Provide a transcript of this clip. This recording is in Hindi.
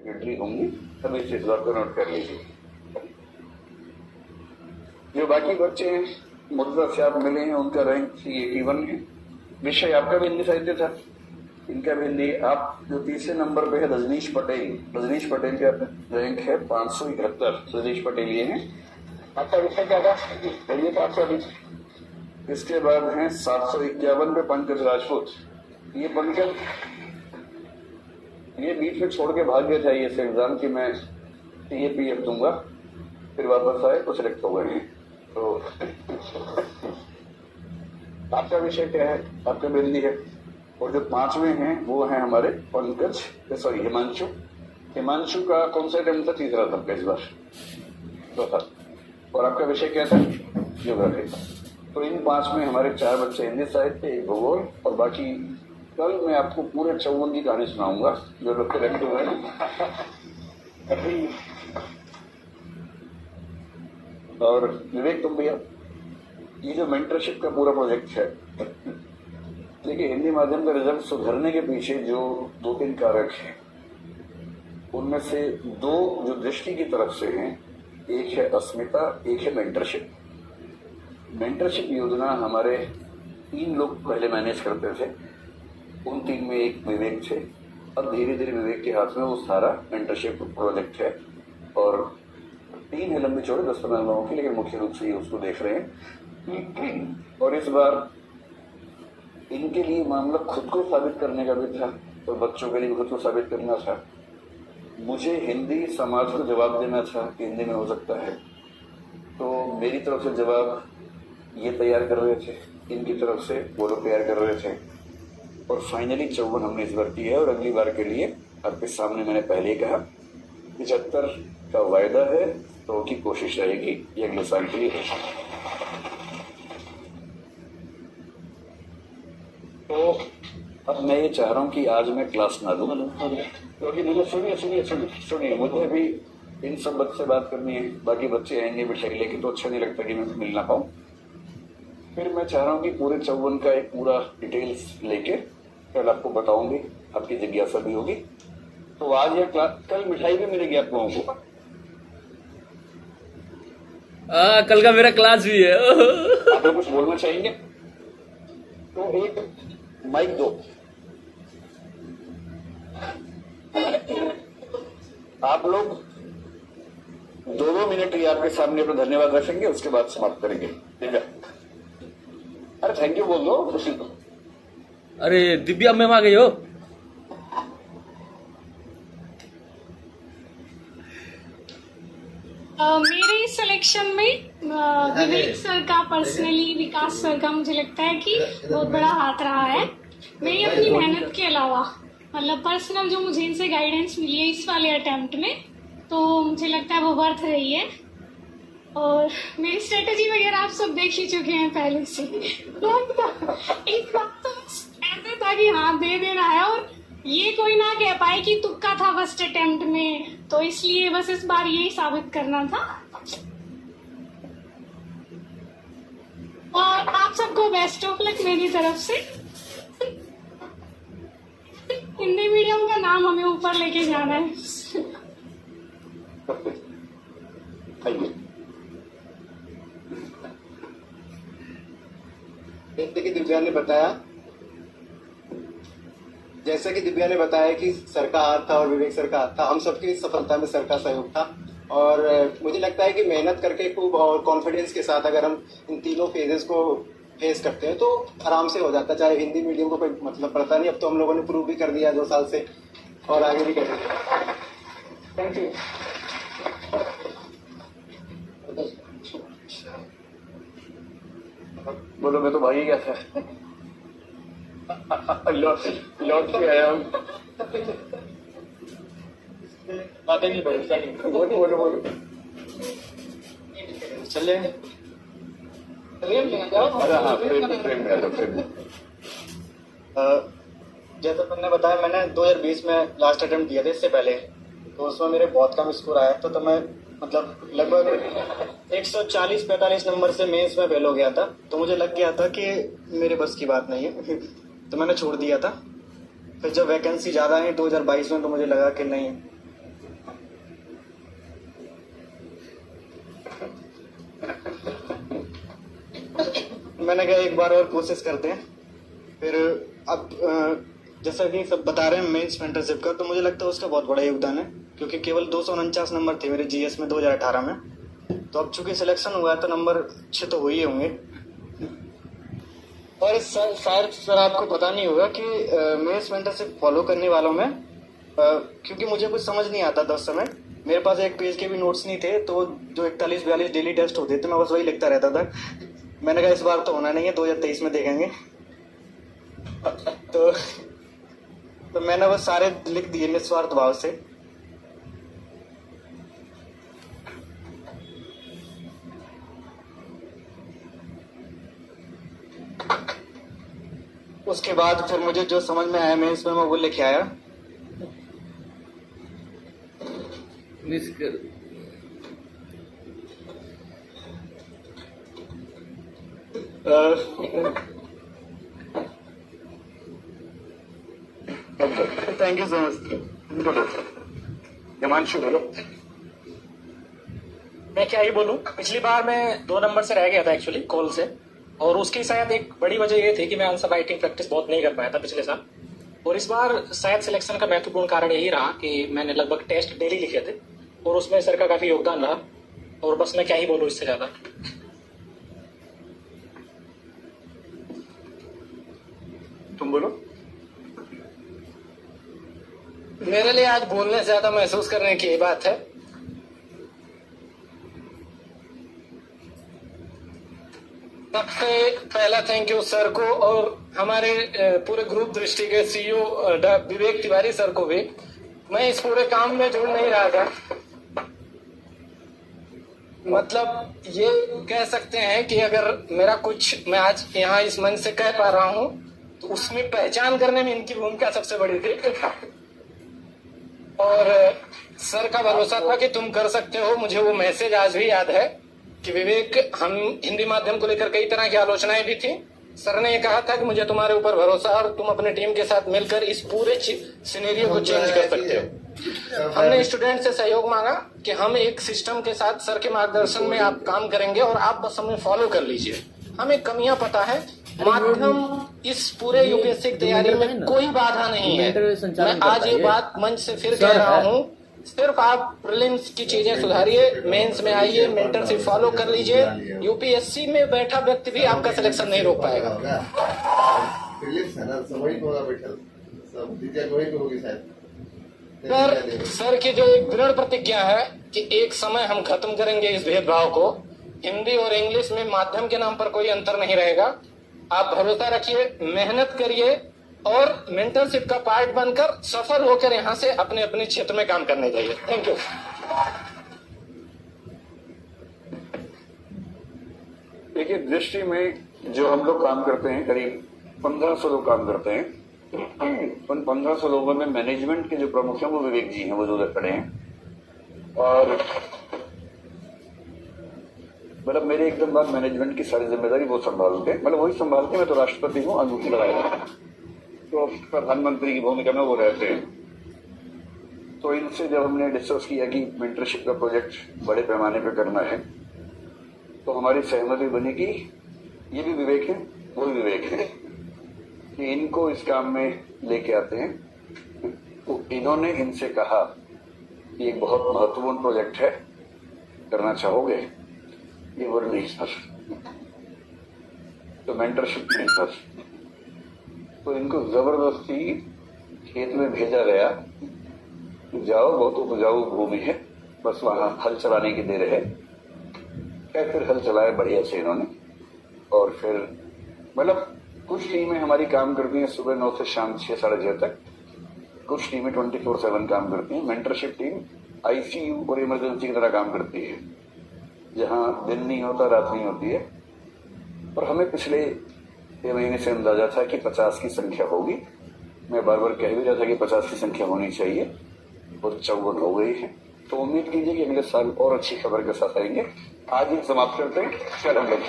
एंट्री होंगी, सब इस चीज को नोट कर लीजिए। जो बाकी बच्चे हैं मुद्रा से आप मिले हैं, उनका रैंक C81 है। विषय आपका भी हिंदी साहित्य था, इनका भी हिंदी। आप जो तीसरे नंबर पे है रजनीश पटेल का रैंक है 571, रजनीश पटेल ये हैं। आपका विषय क्या था? चलिए तो आपका भी। इसके बाद हैं 751 पे पंकज राजपूत। ये पंकज ये बीच में छोड़ के भाग गया था ये एग्जाम की मैं CAPF दूंगा, फिर वापस आए तो सिलेक्ट हो गए हैं। तो आपका विषय क्या है? आपका हिंदी है। और जो 5वें हैं वो हैं हमारे हिमांशु का कौन सा अटेम्प्ट था? तीसरा था इस बार, चौथा। और आपका विषय क्या था? ज्योग्राफी। तो इन 5 में हमारे 4 बच्चे हिंदी साहित्य, 1 भूगोल, और बाकी कल मैं आपको पूरे 54 की कहानी सुनाऊंगा जो लोग रखे हुए हैं। अभी और विवेक तुम भैया, ये जो मेंटरशिप का पूरा प्रोजेक्ट है, देखिए हिंदी माध्यम का रिजल्ट सुधरने के पीछे जो 2-3 कारक हैं, उनमें से 2 जो दृष्टि की तरफ से हैं, एक है अस्मिता, एक है मेंटरशिप। मेंटरशिप योजना हमारे 3 लोग पहले मैनेज करते थे, उन 3 में एक विवेक थे। अब धीरे धीरे विवेक के हाथ में वो सारा मेंटरशिप प्रोजेक्ट है, और 3 है लंबी चौड़े 10-15 लोगों की, लेकिन मुख्य रूप से ये उसको देख रहे हैं। और इस बार इनके लिए मामला खुद को साबित करने का भी था, और बच्चों के लिए खुद को साबित करना था। मुझे हिंदी समाज को जवाब देना था कि हिंदी में हो सकता है, तो मेरी तरफ से जवाब ये तैयार कर रहे थे, इनकी तरफ से वो लोग तैयार कर रहे थे, और फाइनली 54 हमने इस बार की है। और अगली बार के लिए आपके सामने मैंने पहले ही कहा 75 का वायदा है, तो की कोशिश रहेगी ये अगले साल के लिए है। तो अब मैं ये चाह रहा हूँ कि आज मैं क्लास ना दूं, क्योंकि मुझे सुनिए मुझे भी इन सब बच्चे से बात करनी है। बाकी बच्चे आएंगे बिठाई लेके तो अच्छा नहीं लगता कि मैं मिल ना पाऊँ। फिर मैं चाह रहा हूँ कि पूरे 54 का एक पूरा डिटेल्स लेके कल आपको बताऊंगी, आपकी जिज्ञासा भी होगी। तो आज या कल मिठाई भी मिलेगी आप लोगों को। कल का मेरा क्लास भी है। आप लोग कुछ बोलना चाहेंगे तो एक माइक दो। आप लोग 2-2 मिनट ही आपके सामने अपना धन्यवाद रखेंगे, उसके बाद समाप्त करेंगे, ठीक है? अरे थैंक यू बोल दो खुशी को। अरे दिव्या मैम आ गई हो। मेरे सिलेक्शन में विवेक सर का पर्सनली, विकास सर का मुझे लगता है कि बहुत बड़ा हाथ रहा है। मेरी अपनी मेहनत के अलावा मतलब पर्सनल जो मुझे इनसे गाइडेंस मिली है इस वाले अटेम्प्ट में, तो मुझे लगता है वो वर्थ रही है। और मेरी स्ट्रेटजी वगैरह आप सब देख ही चुके हैं पहले से। एक बात तो ऐसे था कि हाँ दे देना है, और ये कोई ना कह पाए कि तुक्का था फर्स्ट अटेम्प्ट में, तो इसलिए बस इस बार यही साबित करना था। और आप सबको बेस्ट ऑफ लक मेरी तरफ से। हिंदी मीडियम का नाम हमें ऊपर लेके जाना है। जैसा कि दिव्या ने बताया कि सर का हाथ था और विवेक सर का हाथ था, हम सबकी सफलता में सर का सहयोग था। और मुझे लगता है कि मेहनत करके खूब और कॉन्फिडेंस के साथ अगर हम इन तीनों फेजेस को फेस करते हैं तो आराम से हो जाता है। चाहे हिंदी मीडियम को कोई मतलब पड़ता नहीं। अब तो हम लोगों ने प्रूव भी कर दिया 2 साल से, और आगे भी करेंगे। Thank you. बोलो मैं तो भाई गया था, लौट के आया हूँ। बातें नहीं भरोसा नहीं। बोलो चले अरे हाँ फ्रेम में आ जाओ, फ्रेम में। जैसा तुमने बताया मैंने 2020 में लास्ट अटेम्प्ट दिया था इससे पहले, तो उसमें मेरे बहुत कम स्कोर आया था। तो मैं मतलब लगभग 140-45 नंबर से मेंस में फेल हो गया था। तो मुझे लग गया था कि मेरे बस की बात नहीं है, तो मैंने छोड़ दिया था। फिर जब वैकेंसी ज़्यादा है 2022 में, तो मुझे लगा कि नहीं मैंने कहा एक बार और कोशिश करते हैं। फिर अब जैसा कि सब बता रहे हैं मेंस मेंटरशिप का, तो मुझे लगता है उसका बहुत बड़ा योगदान है, क्योंकि केवल 249 नंबर थे मेरे जीएस में 2018 में। तो अब चूंकि सिलेक्शन हुआ है तो नंबर अच्छे तो हो ही होंगे। और शायद सर आपको पता नहीं होगा कि मेंस मेंटरशिप फॉलो करने वालों में क्योंकि मुझे कुछ समझ नहीं आता था उस समय, मेरे पास एक पेज के भी नोट्स नहीं थे, तो जो 41-42 डेली टेस्ट होते थे मैं बस वही लिखता रहता था। मैंने कहा इस बार तो होना नहीं है, 2023 में देखेंगे। तो मैंने बस सारे लिख दिए निस्वार्थ भाव से। उसके बाद फिर मुझे जो समझ में आया मेंस में मैं वो लिखे आया। मिस कर thank you so much. Himanshu बोलो। मैं क्या ही बोलूं, पिछली बार मैं 2 नंबर से रह गया था एक्चुअली कॉल से, और उसकी शायद एक बड़ी वजह ये थी कि मैं आंसर राइटिंग प्रैक्टिस बहुत नहीं कर पाया था पिछले साल। और इस बार शायद सिलेक्शन का महत्वपूर्ण कारण यही रहा कि मैंने लगभग टेस्ट डेली लिखे थे, और उसमें सर का काफी योगदान रहा। और बस मैं क्या ही बोलूं इससे ज्यादा। तुम बोलो। मेरे लिए आज बोलने से ज्यादा महसूस करने की बात है। सबसे पहला थैंक यू सर को, और हमारे पूरे ग्रुप दृष्टि के सीईओ विवेक तिवारी सर को भी। मैं इस पूरे काम में जुड़ नहीं रहा था, मतलब ये कह सकते हैं कि अगर मेरा कुछ मैं आज यहाँ इस मंच से कह पा रहा हूँ तो उसमें पहचान करने में इनकी भूमिका सबसे बड़ी थी। और सर का भरोसा था कि तुम कर सकते हो। मुझे वो मैसेज आज भी याद है कि विवेक, हम हिंदी माध्यम को लेकर कई तरह की आलोचनाएं भी थी, सर ने ये कहा था कि मुझे तुम्हारे ऊपर भरोसा है और तुम अपने टीम के साथ मिलकर इस पूरे सिनेरियो को चेंज कर सकते हो। हमने स्टूडेंट से सहयोग मांगा कि हम एक सिस्टम के साथ सर के मार्गदर्शन में आप काम करेंगे और आप बस हमें फॉलो कर लीजिए। हमें कमियां पता है, माध्यम इस पूरे यूपीएससी की तैयारी में कोई बाधा नहीं है। मैं आज ये बात मंच से फिर कह रहा हूँ, सिर्फ आप प्रीलिम्स की चीजें सुधारिए, मेंस में आइए, मेंटरशिप फॉलो कर लीजिए। यूपीएससी में बैठा व्यक्ति भी आपका सिलेक्शन नहीं रोक पाएगा। सर की जो एक दृढ़ प्रतिज्ञा है कि एक समय हम खत्म करेंगे इस भेदभाव को, हिंदी और इंग्लिश में माध्यम के नाम पर कोई अंतर नहीं रहेगा। आप भरोसा रखिए, मेहनत करिए और मेंटरशिप का पार्ट बनकर सफल होकर यहाँ से अपने अपने क्षेत्र में काम करने जाइए। Thank you. देखिए, दृष्टि में जो हम लोग काम करते हैं, करीब 1500 लोग काम करते हैं। उन 1500 लोगों में मैनेजमेंट के जो प्रमुख हैं वो विवेक जी हैं, वो जो उधर खड़े हैं। और मतलब मेरे एकदम बाद मैनेजमेंट की सारी जिम्मेदारी वो संभालते, मतलब वही संभालते। मैं तो राष्ट्रपति हूँ, अंगूठी लगाया, तो प्रधानमंत्री की भूमिका में वो रहते हैं। तो इनसे जब हमने डिस्कस किया कि मेंटरशिप का प्रोजेक्ट बड़े पैमाने पर करना है, तो हमारी सहमति बनी कि ये भी विवेक है, वो भी विवेक है, कि इनको इस काम में लेके आते हैं। तो इन्होंने इनसे कहा कि एक बहुत महत्वपूर्ण प्रोजेक्ट है, करना चाहोगे? ये बोले नहीं सर, तो मेंटरशिप नहीं सर। तो इनको जबरदस्ती खेत में भेजा गया, जाओ, बहुत उपजाऊ भूमि है, बस वहां हल चलाने की देर है। क्या फिर हल चलाया बढ़िया से इन्होंने। और फिर मतलब कुछ टीमें हमारी काम करती हैं सुबह 9 से शाम 6 साढ़े 6 तक, कुछ टीमें 24/7 काम करती हैं। मेंटरशिप टीम आईसीयू और इमरजेंसी की तरह काम करती है, जहाँ दिन नहीं होता, रात नहीं होती है। और हमें पिछले 6 महीने से अंदाजा था कि 50 की संख्या होगी। मैं बार बार कह भी रहा था कि 50 की संख्या होनी चाहिए, और 54 हो गई है। तो उम्मीद कीजिए कि अगले साल और अच्छी खबर के साथ आएंगे। आज ही समाप्त करते हैं। चल हम लोग